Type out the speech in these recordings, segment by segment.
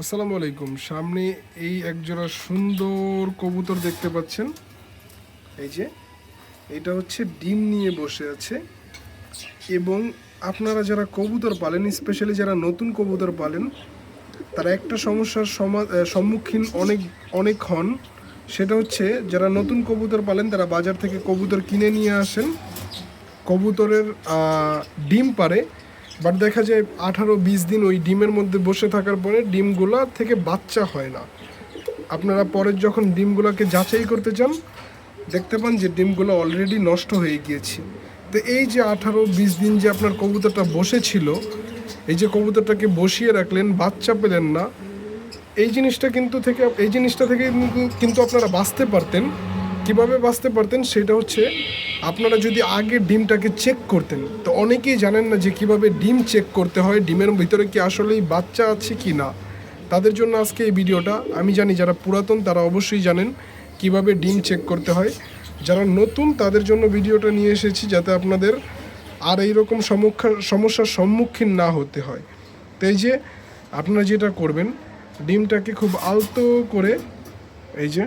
আসসালামু আলাইকুম। সামনে এই একজোড়া সুন্দর কবুতর দেখতে পাচ্ছেন। এই যে এটা হচ্ছে ডিম নিয়ে বসে আছে। এবং আপনারা যারা কবুতর পালেন, স্পেশালি যারা নতুন কবুতর পালেন, তারা একটা সমস্যার সম্মুখীন অনেক হন। সেটা হচ্ছে যারা নতুন কবুতর পালেন তারা বাজার থেকে কবুতর কিনে নিয়ে আসেন, কবুতরের ডিম পারে, বাট দেখা যায় 18-20 দিন ওই ডিমের মধ্যে বসে থাকার পরে ডিমগুলা থেকে বাচ্চা হয় না। আপনারা পরের যখন ডিমগুলোকে যাচাই করতে চান, দেখতে পান যে ডিমগুলো অলরেডি নষ্ট হয়ে গিয়েছে। তো এই যে 18-20 দিন যে আপনার কবুতরটা বসেছিল, এই যে কবুতরটাকে বসিয়ে রাখলেন, বাচ্চা পেলেন না, এই জিনিসটা থেকে কিন্তু আপনারা বাঁচতে পারতেন। কিভাবে বাঁচতে পারতেন সেটা হচ্ছে, আপনারা যদি আগে ডিমটাকে চেক করতেন। তো অনেকেই জানেন না যে কিভাবে ডিম চেক করতে হয়, ডিমের ভিতরে কি আসলেই বাচ্চা আছে কি না। তাদের জন্য আজকে এই ভিডিওটা। আমি জানি যারা পুরাতন তারা অবশ্যই জানেন কিভাবে ডিম চেক করতে হয়। যারা নতুন তাদের জন্য ভিডিওটা নিয়ে এসেছি, যাতে আপনাদের আর এইরকম সমস্যার সম্মুখীন না হতে হয়। তো এই যে আপনারা যেটা করবেন, ডিমটাকে খুব আলতো করে, এই যে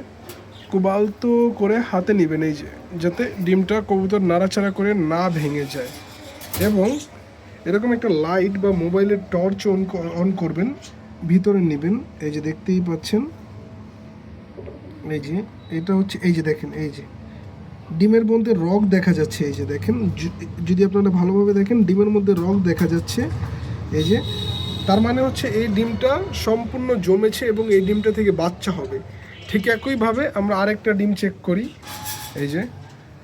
খুব আলতো করে হাতে নেবেন, এই যে যাতে ডিমটা কবুতর নাড়াচাড়া করে না ভেঙে যায়। এবং এরকম একটা লাইট বা মোবাইলের টর্চ অন করবেন, ভিতরে নেবেন। এই যে দেখতেই পাচ্ছেন, এই যে এটা হচ্ছে, এই যে দেখেন, এই যে ডিমের মধ্যে রগ দেখা যাচ্ছে। এই যে দেখেন, যদি আপনারা ভালোভাবে দেখেন, ডিমের মধ্যে রগ দেখা যাচ্ছে। এই যে তার মানে হচ্ছে এই ডিমটা সম্পূর্ণ জমেছে এবং এই ডিমটা থেকে বাচ্চা হবে। ঠিক একইভাবে আমরা আরেকটা ডিম চেক করি। এই যে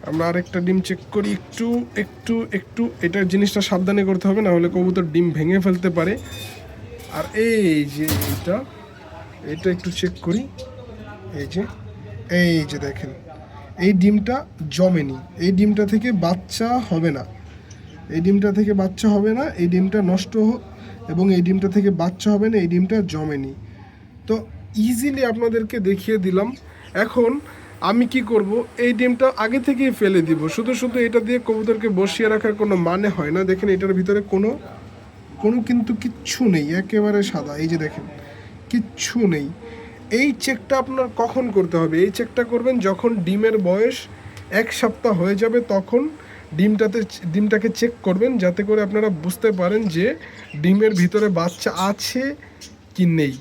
আমরা আরেকটা ডিম চেক করি, একটু একটু একটু এটা জিনিসটা সাবধানে করতে হবে, না হলে কবুতর ডিম ভেঙে ফেলতে পারে। আর এই যে এটা একটু চেক করি। এই যে দেখেন, এই ডিমটা জমেনি, এই ডিমটা থেকে বাচ্চা হবে না, এই ডিমটা থেকে বাচ্চা হবে না, এই ডিমটা নষ্ট এবং এই ডিমটা থেকে বাচ্চা হবে না, এই ডিমটা জমেনি। তো ইজিলি আপনাদেরকে দেখিয়ে দিলাম। এখন আমি কি করব, এই ডিমটা আগে থেকেই ফেলে দিব। শুধু শুধু এটা দিয়ে কবুতরকে বসিয়ে রাখার কোনো মানে হয় না। দেখেন এটার ভিতরে কোনো কিন্তু কিচ্ছু নেই, একেবারে সাদা। এই যে দেখেন, কিচ্ছু নেই। এই চেকটা আপনার কখন করতে হবে? এই চেকটা করবেন যখন ডিমের বয়স 1 সপ্তাহ হয়ে যাবে, তখন ডিমটাকে চেক করবেন, যাতে করে আপনারা বুঝতে পারেন যে ডিমের ভিতরে বাচ্চা আছে কি নেই।